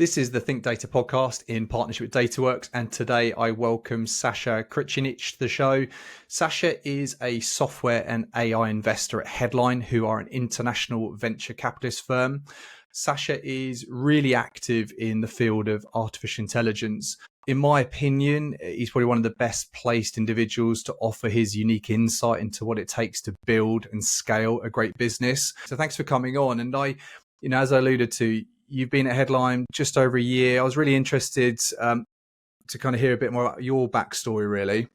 This is the ThinkData Podcast in partnership with DataWorks, and today I welcome Sasha Krecinic to the show. Sasha is a software and AI investor at Headline, who are an international venture capitalist firm. Sasha is really active in the field of artificial intelligence. In my opinion, he's probably one of the best placed individuals to offer his unique insight into what it takes to build and scale a great business. So thanks for coming on. And as I alluded to, you've been at Headline just over a year. I was really interested to kind of hear a bit more about your backstory, really.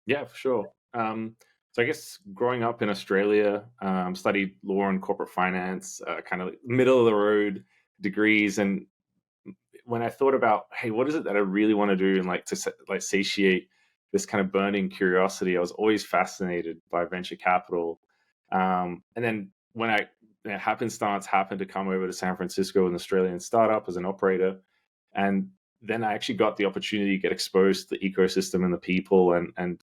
Yeah, for sure. So I guess growing up in Australia, studied law and corporate finance, kind of middle of the road degrees. And when I thought about, hey, what is it that I really want to do and to satiate this kind of burning curiosity, I was always fascinated by venture capital. And then when happenstance happened to come over to San Francisco, an Australian startup as an operator. And then I actually got the opportunity to get exposed to the ecosystem and the people. And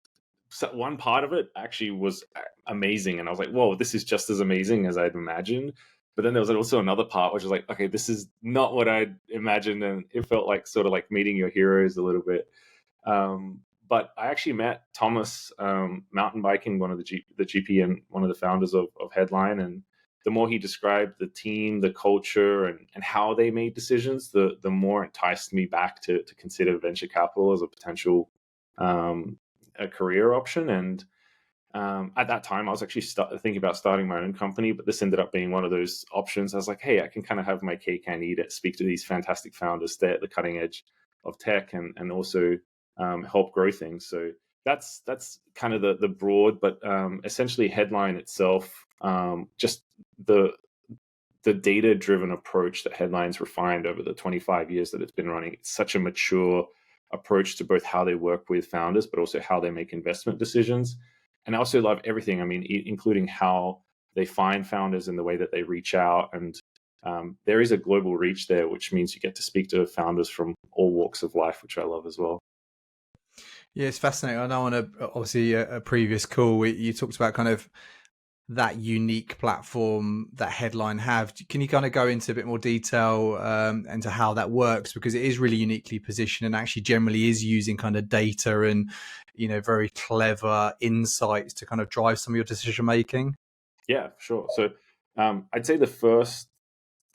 so one part of it actually was amazing. And I was like, whoa, this is just as amazing as I'd imagined. But then there was also another part, which was like, okay, this is not what I'd imagined. And it felt like sort of like meeting your heroes a little bit. But I actually met Thomas mountain biking, one of the GP and one of the founders of Headline. And the more he described the team, the culture, and how they made decisions, the more it enticed me back to consider venture capital as a potential a career option. And at that time, I was actually thinking about starting my own company, but this ended up being one of those options. I was like, hey, I can kind of have my cake and eat it, speak to these fantastic founders, stay at the cutting edge of tech, and also help grow things. So that's kind of the broad, but essentially Headline itself, just the data-driven approach that Headline's refined over the 25 years that it's been running. It's such a mature approach to both how they work with founders, but also how they make investment decisions. And I also love everything, including how they find founders and the way that they reach out. And there is a global reach there, which means you get to speak to founders from all walks of life, which I love as well. Yeah, it's fascinating. I know on a previous call, you talked about kind of that unique platform that Headline have. Can you kind of go into a bit more detail into how that works? Because it is really uniquely positioned and actually generally is using kind of data and, very clever insights to kind of drive some of your decision making. Yeah, sure. So I'd say the first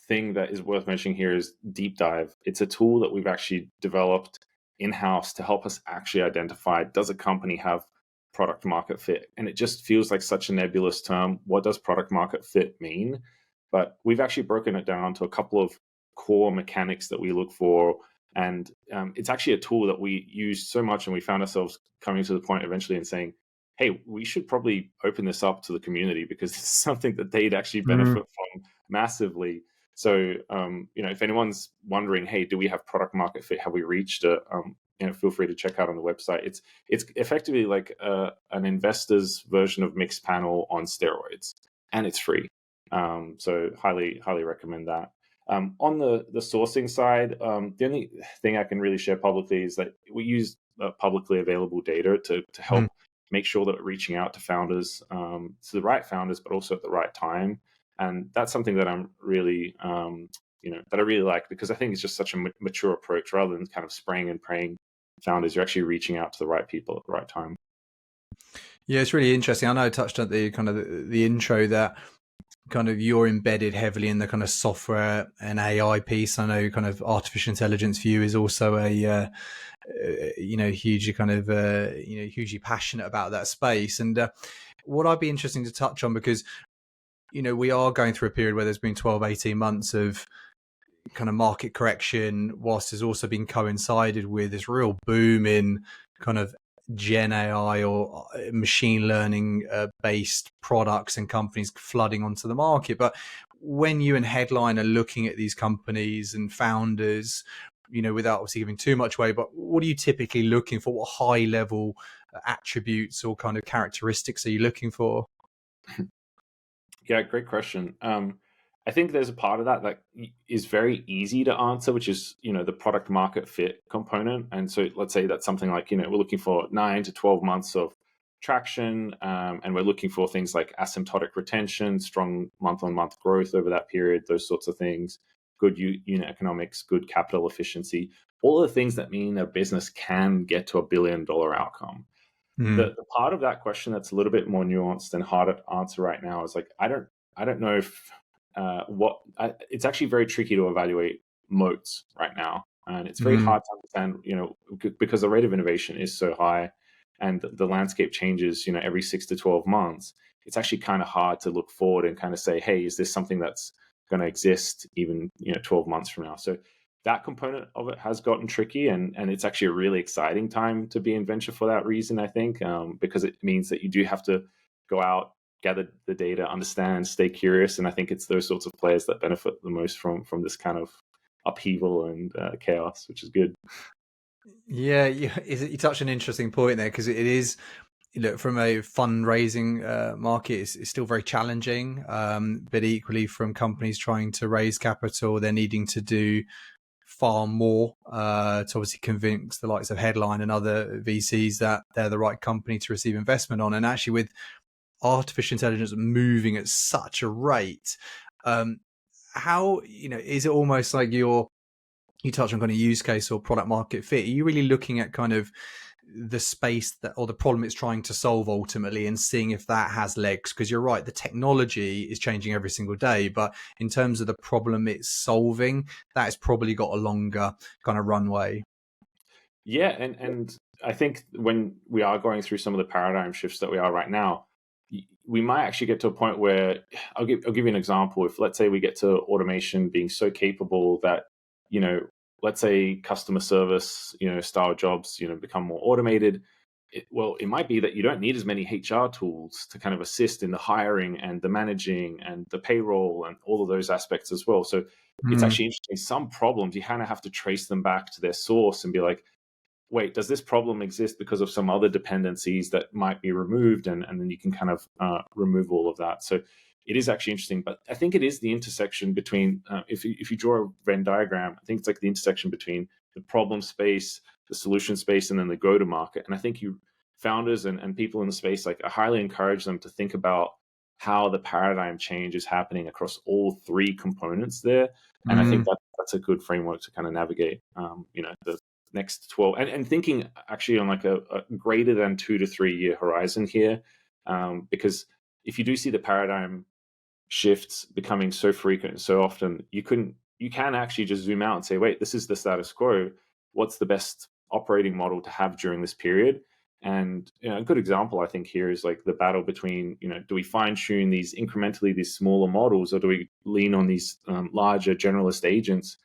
thing that is worth mentioning here is Deep Dive. It's a tool that we've actually developed in-house to help us actually identify, does a company have product market fit? And it just feels like such a nebulous term. What does product market fit mean? But we've actually broken it down to a couple of core mechanics that we look for. And it's actually a tool that we use so much, and we found ourselves coming to the point eventually and saying, hey, we should probably open this up to the community because this is something that they'd actually benefit from massively. So, if anyone's wondering, hey, do we have product market fit? Have we reached it? Feel free to check out on the website. It's effectively like an investor's version of Mixpanel on steroids, and it's free. So highly recommend that. On the sourcing side, the only thing I can really share publicly is that we use publicly available data to help make sure that we're reaching out to founders, to the right founders, but also at the right time. And that's something that I'm really, that I really like, because I think it's just such a mature approach rather than kind of spraying and praying founders. You're actually reaching out to the right people at the right time. Yeah, it's really interesting. I know I touched on the kind of the intro that kind of you're embedded heavily in the kind of software and AI piece. I know kind of artificial intelligence for you is also a hugely kind of hugely passionate about that space. And what I'd be interesting to touch on, because we are going through a period where there's been 12, 18 months of kind of market correction, whilst there's also been coincided with this real boom in kind of Gen AI or machine learning based products and companies flooding onto the market. But when you and Headline are looking at these companies and founders, without obviously giving too much away, but what are you typically looking for? What high level attributes or kind of characteristics are you looking for? Yeah, great question. I think there's a part of that that is very easy to answer, which is, the product market fit component. And so let's say that's something like, we're looking for 9 to 12 months of traction, and we're looking for things like asymptotic retention, strong month-on-month growth over that period, those sorts of things. good unit economics, good capital efficiency, all the things that mean a business can get to $1 billion outcome. The part of that question that's a little bit more nuanced and harder to answer right now is like, I don't know if it's actually very tricky to evaluate moats right now. And it's very hard to understand, because the rate of innovation is so high and the landscape changes, every 6 to 12 months. It's actually kind of hard to look forward and kind of say, hey, is this something that's going to exist even, 12 months from now? So that component of it has gotten tricky, and it's actually a really exciting time to be in venture for that reason, I think, because it means that you do have to go out, gather the data, understand, stay curious. And I think it's those sorts of players that benefit the most from this kind of upheaval and chaos, which is good. Yeah, you touched on an interesting point there, because it is, from a fundraising market, it's still very challenging. But equally, from companies trying to raise capital, they're needing to do far more to obviously convince the likes of Headline and other VCs that they're the right company to receive investment on. And actually, with artificial intelligence moving at such a rate, how, is it almost like you touch on kind of use case or product market fit? Are you really looking at kind of the space that, or the problem it's trying to solve ultimately, and seeing if that has legs? Because you're right, the technology is changing every single day, but in terms of the problem it's solving, that has probably got a longer kind of runway. Yeah, and I think when we are going through some of the paradigm shifts that we are right now, we might actually get to a point where I'll give you an example. If, let's say, we get to automation being so capable that, let's say customer service, style jobs, become more automated. It might be that you don't need as many HR tools to kind of assist in the hiring and the managing and the payroll and all of those aspects as well. So it's actually interesting. Some problems, you kind of have to trace them back to their source and be like, wait, does this problem exist because of some other dependencies that might be removed? And then you can kind of remove all of that. So it is actually interesting, but I think it is the intersection between, if you draw a Venn diagram, I think it's like the intersection between the problem space, the solution space, and then the go-to-market. And I think founders and people in the space, like, I highly encourage them to think about how the paradigm change is happening across all three components there. And I think that's a good framework to kind of navigate, the next 12, and thinking actually on like a greater than 2 to 3 year horizon here, because if you do see the paradigm shifts becoming so frequent and so often, you can actually just zoom out and say, wait, this is the status quo. What's the best operating model to have during this period? And a good example, I think, here is like the battle between, do we fine tune these incrementally, these smaller models, or do we lean on these larger generalist agents?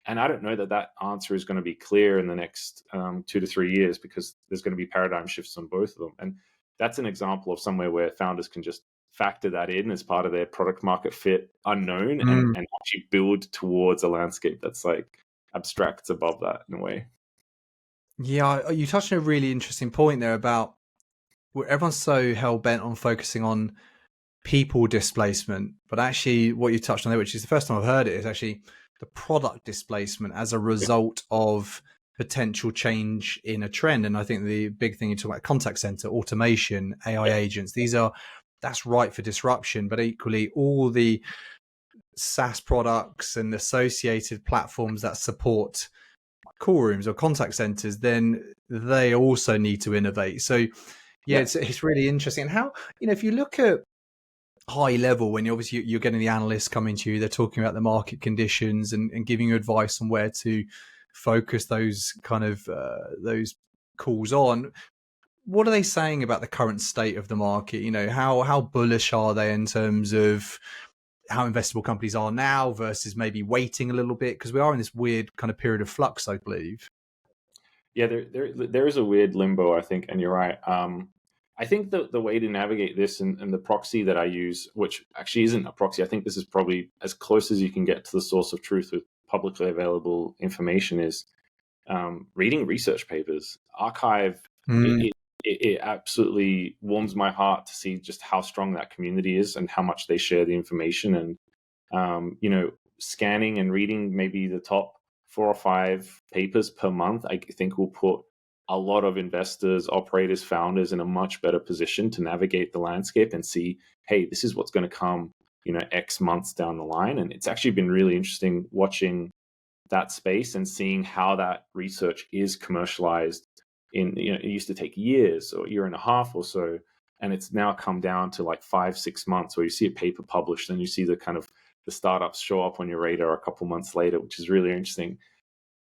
And I don't know that answer is going to be clear in the next 2 to 3 years, because there's going to be paradigm shifts on both of them. And that's an example of somewhere where founders can just factor that in as part of their product market fit unknown, and actually build towards a landscape that's like abstracts above that in a way. Yeah, you touched on a really interesting point there about where everyone's so hell-bent on focusing on people displacement, but actually what you touched on there, which is the first time I've heard it, is actually the product displacement as a result of potential change in a trend. And I think the big thing you talk about, contact center, automation, AI agents, that's ripe for disruption. But equally, all the SaaS products and associated platforms that support call rooms or contact centers, then they also need to innovate. So it's really interesting. And how, if you look at high level, when you're getting the analysts coming to you, they're talking about the market conditions and giving you advice on where to focus those kind of those calls on. What are they saying about the current state of the market? How bullish are they in terms of how investable companies are now versus maybe waiting a little bit? Because we are in this weird kind of period of flux, I believe. Yeah, there is a weird limbo, I think, and you're right. I think the way to navigate this, and the proxy that I use, which actually isn't a proxy, I think this is probably as close as you can get to the source of truth with publicly available information, is reading research papers. 𝐼RXive, it absolutely warms my heart to see just how strong that community is and how much they share the information. And scanning and reading maybe the top 4 or 5 papers per month, I think will put a lot of investors, operators, founders in a much better position to navigate the landscape and see, hey, this is what's going to come X months down the line. And it's actually been really interesting watching that space and seeing how that research is commercialized. It used to take years or a year and a half or so, and it's now come down to like 5-6 months where you see a paper published and you see the kind of the startups show up on your radar a couple months later, which is really interesting.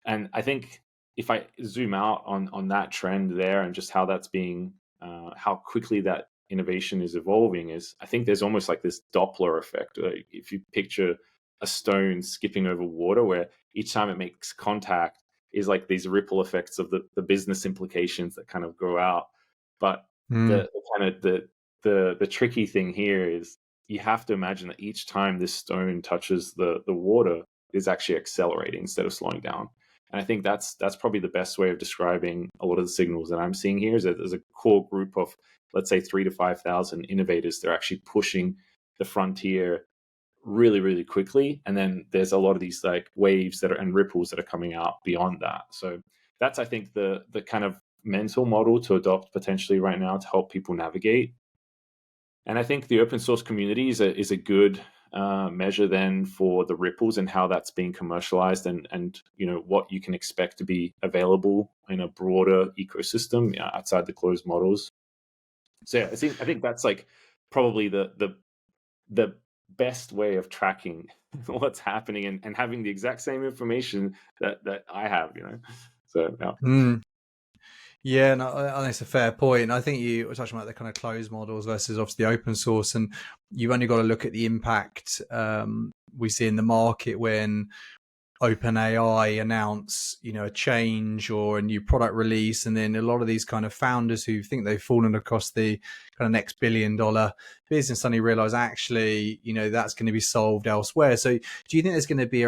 And I think if I zoom out on that trend there and just how that's being, how quickly that innovation is evolving, is I think there's almost like this Doppler effect. If you picture a stone skipping over water, where each time it makes contact is like these ripple effects of the business implications that kind of go out. But the kind of the tricky thing here is you have to imagine that each time this stone touches the water is actually accelerating instead of slowing down. And I think that's probably the best way of describing a lot of the signals that I'm seeing here, is that there's a core group of, let's say, 3,000 to 5,000 innovators that are actually pushing the frontier really, really quickly. And then there's a lot of these like waves that are and ripples that are coming out beyond that. So that's, I think, the kind of mental model to adopt potentially right now to help people navigate. And I think the open source community is a good measure then for the ripples and how that's being commercialized, and what you can expect to be available in a broader ecosystem outside the closed models. So yeah, I think that's like probably the best way of tracking what's happening and having the exact same information that I have, So yeah. Yeah, no, I think it's a fair point. I think you were touching about the kind of closed models versus obviously the open source, and you've only got to look at the impact we see in the market when OpenAI announce, a change or a new product release, and then a lot of these kind of founders who think they've fallen across the kind of next billion-dollar business suddenly realize actually, that's going to be solved elsewhere. So, do you think there's going to be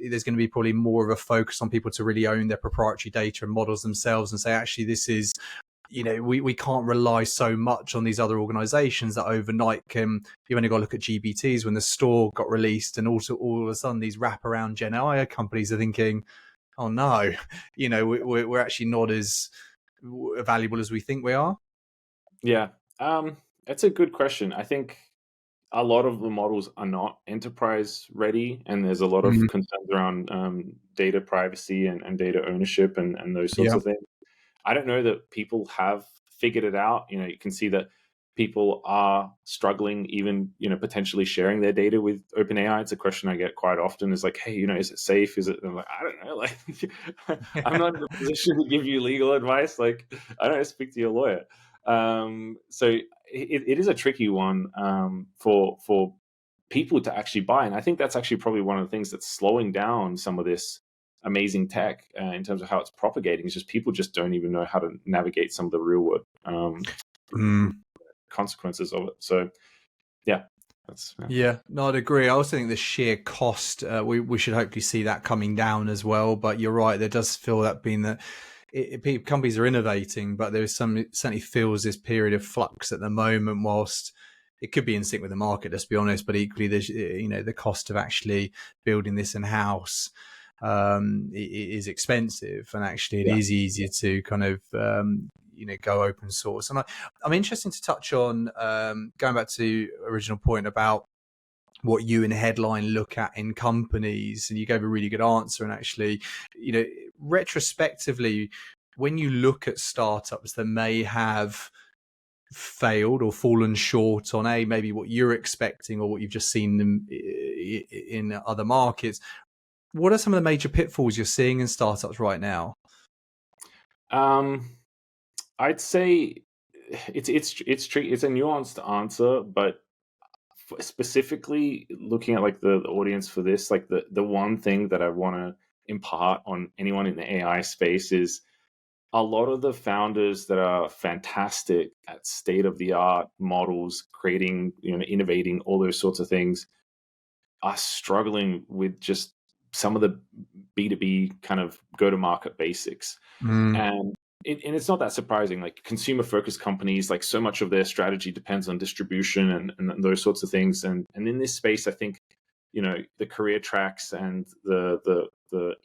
there's going to be probably more of a focus on people to really own their proprietary data and models themselves and say, actually, this is, we can't rely so much on these other organizations that overnight you've only got to look at GBTs when the store got released, and also all of a sudden these wraparound Gen AI companies are thinking, oh no, we're actually not as valuable as we think we are. Yeah, that's a good question. I think a lot of the models are not enterprise ready, and there's a lot of concerns around data privacy and data ownership and those sorts of things. I don't know that people have figured it out. You can see that people are struggling, even, potentially sharing their data with OpenAI. It's a question I get quite often, is like, hey, is it safe? Is it? I'm like, I don't know. Like, I'm not in a position to give you legal advice. Like, I don't speak to your lawyer. So it is a tricky one for people to actually buy. And I think that's actually probably one of the things that's slowing down some of this amazing tech in terms of how it's propagating. It's just people just don't even know how to navigate some of the real world consequences of it. So yeah, no, I'd agree. I also think the sheer cost, we should hopefully see that coming down as well. But you're right, there does feel that being that companies are innovating, but there is certainly feels this period of flux at the moment, whilst it could be in sync with the market, let's be honest, but equally there's the cost of actually building this in house is expensive, and actually it is easier to kind of go open source. And I'm interested to touch on going back to original point about what you and Headline look at in companies, and you gave a really good answer. And actually, retrospectively, when you look at startups that may have failed or fallen short on maybe what you're expecting or what you've just seen them in other markets, what are some of the major pitfalls you're seeing in startups right now? I'd say it's tricky. It's a nuanced answer, but specifically looking at like the audience for this, like the one thing that I want to impart on anyone in the AI space is a lot of the founders that are fantastic at state-of-the-art models, creating, innovating, all those sorts of things, are struggling with just some of the B2B kind of go-to-market basics. And it's not that surprising. Like, consumer-focused companies, like, so much of their strategy depends on distribution and those sorts of things. And in this space, I think, the career tracks and the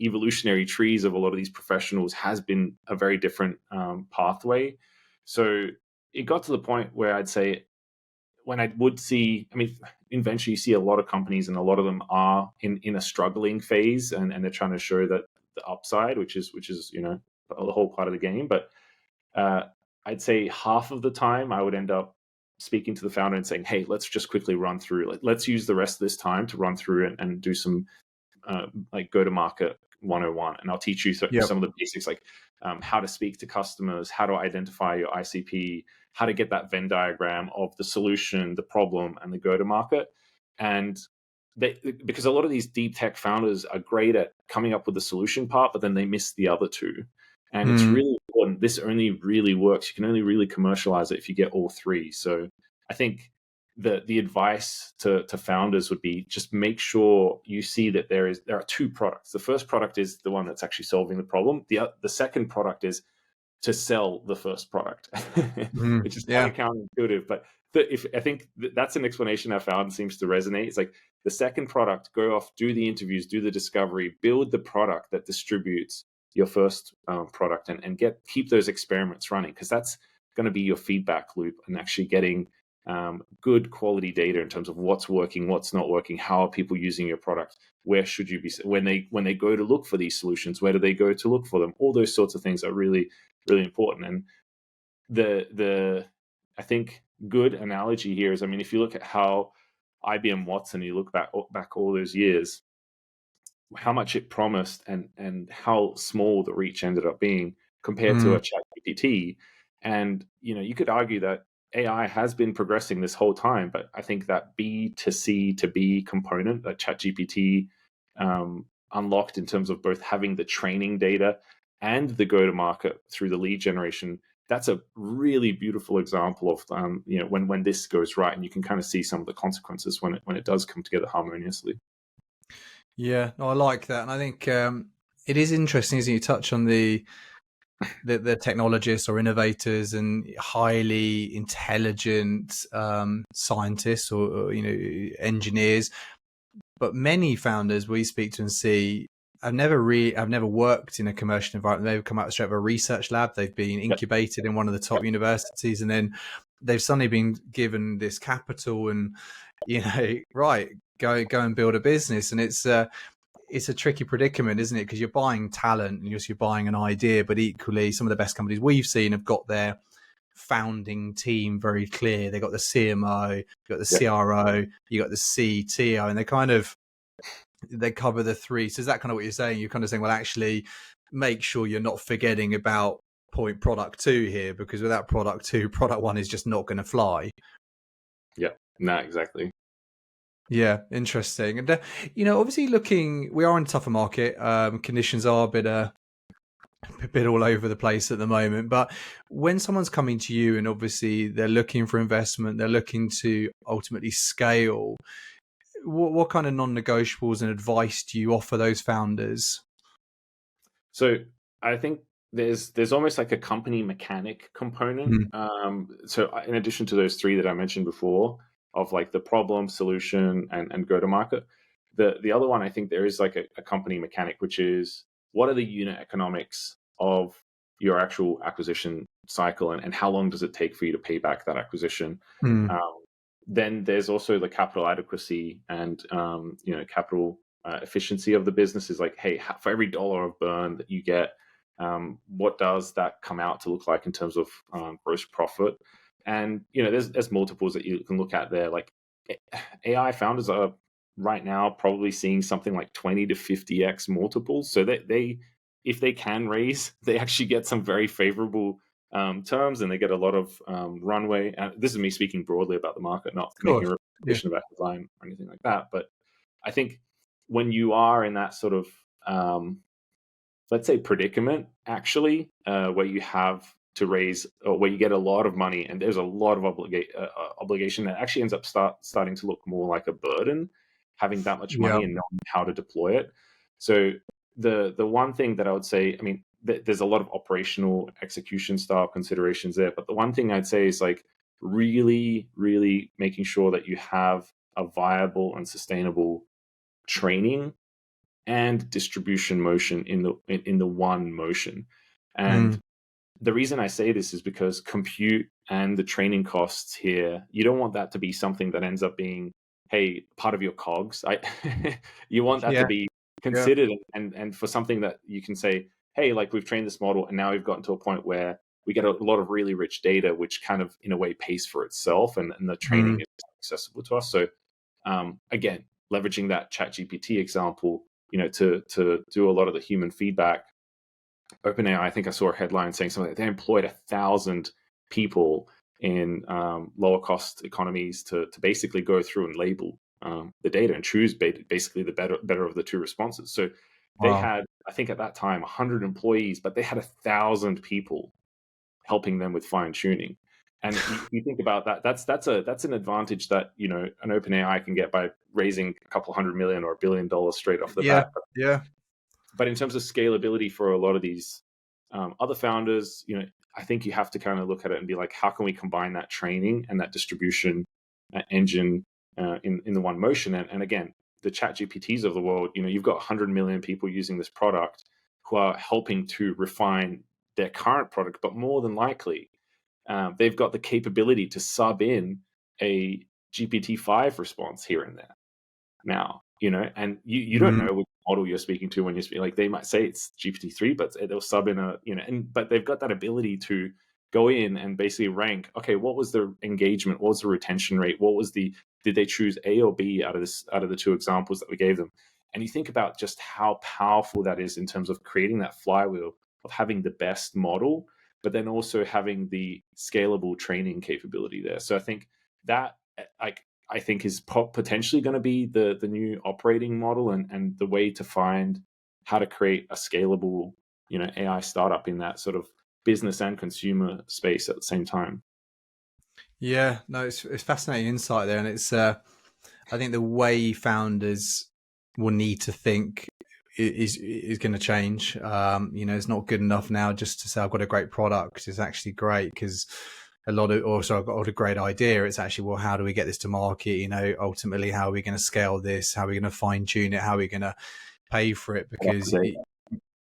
evolutionary trees of a lot of these professionals has been a very different pathway. So it got to the point where I'd say when I would see, I mean, eventually you see a lot of companies, and a lot of them are in a struggling phase, and they're trying to show that the upside, which is the whole part of the game. But I'd say half of the time I would end up speaking to the founder and saying, hey, let's just quickly run through, let's use the rest of this time to run through and do some like go to market 101, and I'll teach you some of the basics, like how to speak to customers, how to identify your ICP, how to get that Venn diagram of the solution, the problem, and the go to market. And because a lot of these deep tech founders are great at coming up with the solution part, but then they miss the other two. And it's really important. This only really works. You can only really commercialize it if you get all three. So I think the advice to founders would be, just make sure you see that there are two products. The first product is the one that's actually solving the problem. The second product is to sell the first product, which is kind of counterintuitive. But I think that's an explanation I found seems to resonate. It's like the second product, go off, do the interviews, do the discovery, build the product that distributes your first product, and keep those experiments running, because that's going to be your feedback loop, and actually getting good quality data in terms of what's working, what's not working, how are people using your product, where should you be when they go to look for these solutions, where do they go to look for them? All those sorts of things are really, really important. And the I think good analogy here is, I mean, if you look at how IBM Watson, you look back all those years, how much it promised and how small the reach ended up being compared to a ChatGPT. And you could argue that AI has been progressing this whole time, but I think that B to C to B component that ChatGPT unlocked, in terms of both having the training data and the go-to-market through the lead generation, that's a really beautiful example of when this goes right, and you can kind of see some of the consequences when it does come together harmoniously. Yeah, no, I like that, and I think it is interesting, isn't it? You touch on the technologists or innovators and highly intelligent scientists or engineers, but many founders we speak to and see I've never worked in a commercial environment. They've come out straight of a research lab. They've been incubated in one of the top universities, and then they've suddenly been given this capital and right, go and build a business. And it's a tricky predicament, isn't it? Because you're buying talent and you're buying an idea, but equally some of the best companies we've seen have got their founding team very clear. They got the CMO, you got the CRO, you got the CTO, and they cover the three. So is that kind of what you're saying? You're kind of saying, well, actually make sure you're not forgetting about product 2 here, because without product 2, product 1 is just not going to fly. Yeah, no, exactly. Yeah, interesting. And obviously we are in a tougher market. Conditions are a bit all over the place at the moment. But when someone's coming to you and obviously they're looking for investment, they're looking to ultimately scale, what kind of non-negotiables and advice do you offer those founders? So I think there's almost like a company mechanic component. So in addition to those 3 that I mentioned before, of like the problem, solution, and go to market, the other one, I think there is like a company mechanic, which is, what are the unit economics of your actual acquisition cycle, and how long does it take for you to pay back that acquisition? Then there's also the capital adequacy and capital efficiency of the business. Is like, hey, for every $1 of burn that you get, what does that come out to look like in terms of gross profit? And there's multiples that you can look at there. Like AI founders are right now probably seeing something like 20 to 50x multiples. So they if they can raise, they actually get some very favorable terms, and they get a lot of runway. And this is me speaking broadly about the market, not making a representation about design or anything like that. But I think when you are in that sort of let's say predicament, actually, where you have to raise, or where you get a lot of money and there's a lot of obligation, that actually ends up starting to look more like a burden, having that much money and knowing how to deploy it. So the one thing that I would say, I mean, there's a lot of operational execution style considerations there, but the one thing I'd say is like really, really making sure that you have a viable and sustainable training and distribution motion in the one motion. And the reason I say this is because compute and the training costs here, you don't want that to be something that ends up being, hey, part of your COGS. You want that to Yeah, be yeah. considered and for something that you can say, hey, like we've trained this model and now we've gotten to a point where we get a lot of really rich data, which kind of in a way pays for itself, and the training Mm. is accessible to us. So again, leveraging that ChatGPT example, to do a lot of the human feedback. OpenAI, I think I saw a headline saying something like they employed 1,000 people in lower cost economies to basically go through and label the data and choose basically the better of the two responses. So they Wow. had, I think at that time, 100 employees, but they had 1,000 people helping them with fine tuning. And you think about that, that's an advantage that an OpenAI can get by raising a couple $100 million or $1 billion straight off the Yeah, bat. yeah. But in terms of scalability for a lot of these other founders, I think you have to kind of look at it and be like, how can we combine that training and that distribution engine in the one motion? And again, the chat GPTs of the world, you've got 100 million people using this product who are helping to refine their current product, but more than likely, they've got the capability to sub in a GPT-5 response here and there now, and you don't Mm. know which model you're speaking to when you speak. Like they might say it's GPT-3, but they'll sub in but they've got that ability to go in and basically rank. Okay, what was the engagement? What was the retention rate? Did they choose A or B out of the two examples that we gave them? And you think about just how powerful that is in terms of creating that flywheel of having the best model, but then also having the scalable training capability there. So I think that I think is potentially going to be the new operating model and the way to find how to create a scalable, AI startup in that sort of business and consumer space at the same time. Yeah, no, it's fascinating insight there, and it's I think the way founders will need to think is going to change. It's not good enough now just to say I've got a great product. It's actually great because I've got a great idea. It's actually, well, how do we get this to market? Ultimately, how are we going to scale this? How are we going to fine tune it? How are we going to pay for it? Because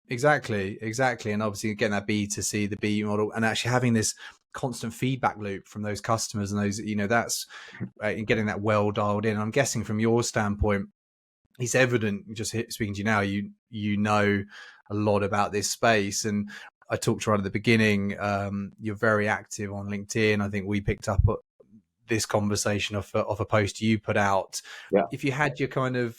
exactly, and obviously getting that B to C, the B model, and actually having this constant feedback loop from those customers and those, that's getting that well dialed in. I'm guessing from your standpoint, it's evident just speaking to you now, you know a lot about this space. And I talked right at the beginning, you're very active on LinkedIn. I think we picked up this conversation of a post you put out. Yeah. If you had your kind of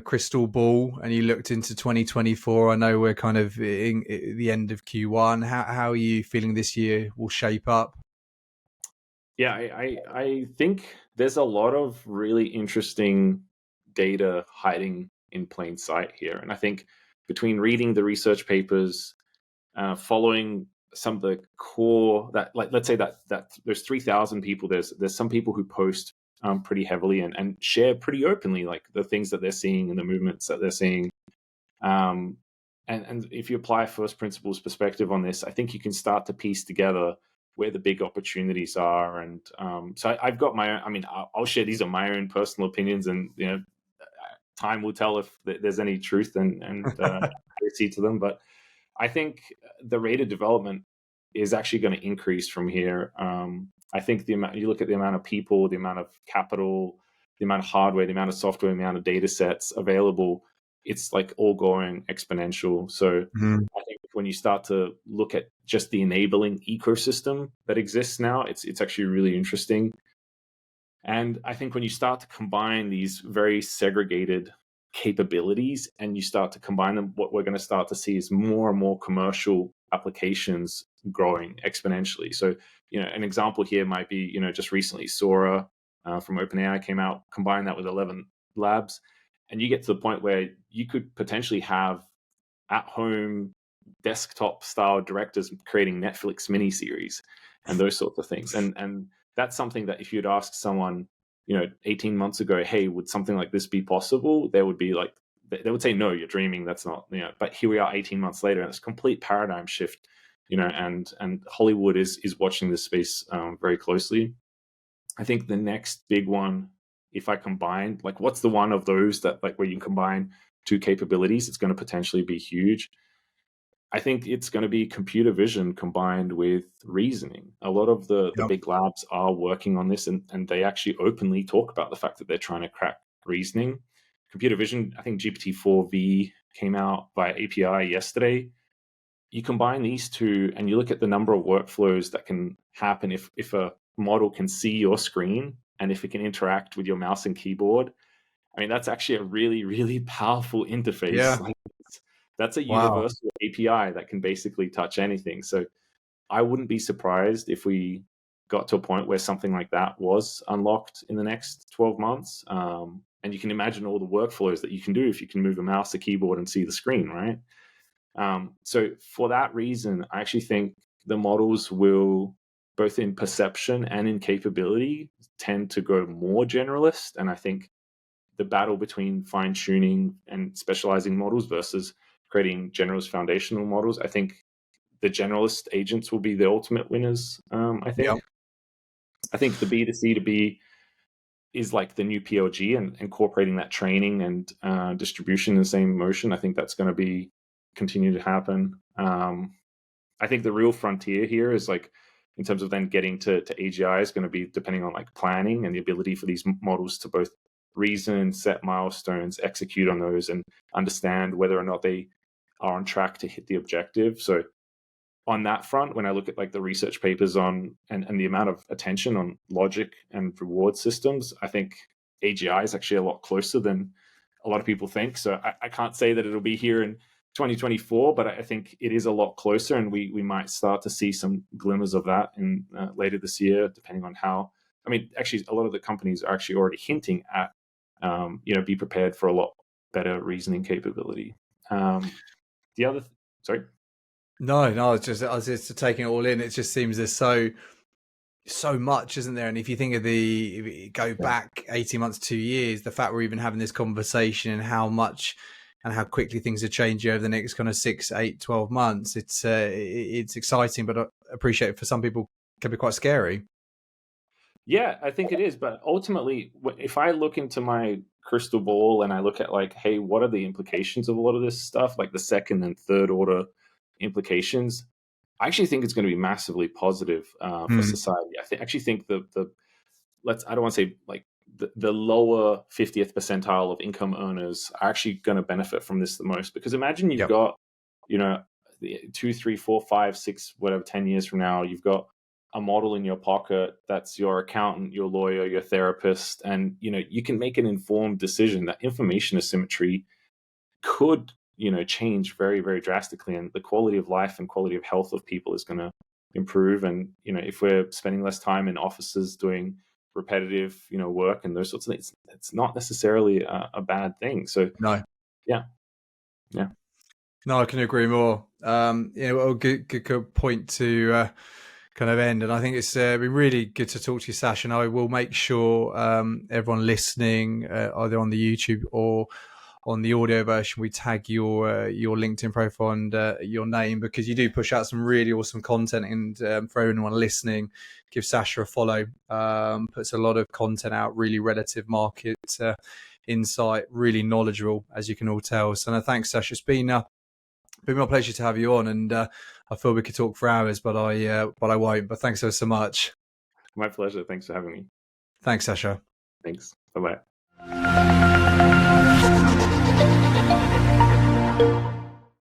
crystal ball and you looked into 2024, I know we're kind of in the end of Q1. How are you feeling this year will shape up? Yeah, I think there's a lot of really interesting data hiding in plain sight here. And I think between reading the research papers, following some of the core that, like, let's say that there's 3,000 people, there's some people who post pretty heavily and share pretty openly, like the things that they're seeing and the movements that they're seeing. And if you apply a first principles perspective on this, I think you can start to piece together where the big opportunities are. And so I've got my own, I'll share, these are my own personal opinions, and time will tell if there's any truth and accuracy to them. But I think the rate of development is actually going to increase from here. I think you look at the amount of people, the amount of capital, the amount of hardware, the amount of software, the amount of data sets available, it's like all going exponential. So I think when you start to look at just the enabling ecosystem that exists now, it's actually really interesting. And I think when you start to combine these very segregated capabilities and you start to combine them, what we're going to start to see is more and more commercial applications growing exponentially. So, an example here might be, just recently Sora from OpenAI came out, combine that with 11 labs, and you get to the point where you could potentially have at-home desktop style directors creating Netflix miniseries and those sorts of things. And that's something that if you'd ask someone, 18 months ago, hey, would something like this be possible? They would be like, they would say, no, you're dreaming. That's not, but here we are 18 months later, and it's a complete paradigm shift, and Hollywood is watching this space very closely. I think the next big one, if I combine, like, what's the one of those that, like, where you combine two capabilities, it's going to potentially be huge. I think it's going to be computer vision combined with reasoning. A lot of the big labs are working on this, and they actually openly talk about the fact that they're trying to crack reasoning. Computer vision, I think GPT-4V came out by API yesterday. You combine these two and you look at the number of workflows that can happen if a model can see your screen and if it can interact with your mouse and keyboard. I mean, that's actually a really, really powerful interface. Yeah. Like, that's a universal API that can basically touch anything. So I wouldn't be surprised if we got to a point where something like that was unlocked in the next 12 months. And you can imagine all the workflows that you can do if you can move a mouse, a keyboard, and see the screen, right? So for that reason, I actually think the models will, both in perception and in capability, tend to go more generalist. And I think the battle between fine-tuning and specializing models versus creating generalist foundational models, I think the generalist agents will be the ultimate winners, I think. Yep. I think the B2C to B is like the new PLG, and incorporating that training and distribution in the same motion. I think that's going to continue to happen. I think the real frontier here is, like, in terms of then getting to AGI, is going to be depending on like planning and the ability for these models to both reason, set milestones, execute on those, and understand whether or not they are on track to hit the objective. So on that front, when I look at like the research papers on and the amount of attention on logic and reward systems, I think AGI is actually a lot closer than a lot of people think. So I can't say that it'll be here in 2024, but I think it is a lot closer, and we might start to see some glimmers of that in later this year, depending on how. I mean, actually, a lot of the companies are actually already hinting at, be prepared for a lot better reasoning capability. Sorry. No, I was just taking it all in. It just seems there's so much, isn't there? And if you think of if you go back 18 months, 2 years, the fact we're even having this conversation and how much and how quickly things are changing over the next kind of 6, 8, 12 months, it's exciting, but I appreciate it, for some people it can be quite scary. Yeah, I think it is. But ultimately, if I look into my crystal ball and I look at like, hey, what are the implications of a lot of this stuff, like the second and third order implications, I actually think it's going to be massively positive for society. I actually think I don't want to say like the lower 50th percentile of income earners are actually going to benefit from this the most, because imagine you've got, 2, 3, 4, 5, 6, whatever, 10 years from now, you've got a model in your pocket that's your accountant, your lawyer, your therapist, and you can make an informed decision. That information asymmetry could change very, very drastically, and the quality of life and quality of health of people is going to improve. And if we're spending less time in offices doing repetitive work and those sorts of things, it's not necessarily a bad thing. So no I can agree more. Good point to kind of end. And I think it's been really good to talk to you, Sasha, and I will make sure everyone listening, either on the YouTube or on the audio version, we tag your LinkedIn profile and your name, because you do push out some really awesome content. And for anyone listening, give Sasha a follow. Puts a lot of content out, really relative market insight, really knowledgeable, as you can all tell. So thanks, Sasha. It's been my pleasure to have you on, and I feel we could talk for hours, but I won't. But thanks so much. My pleasure. Thanks for having me. Thanks, Sasha. Thanks. Bye-bye.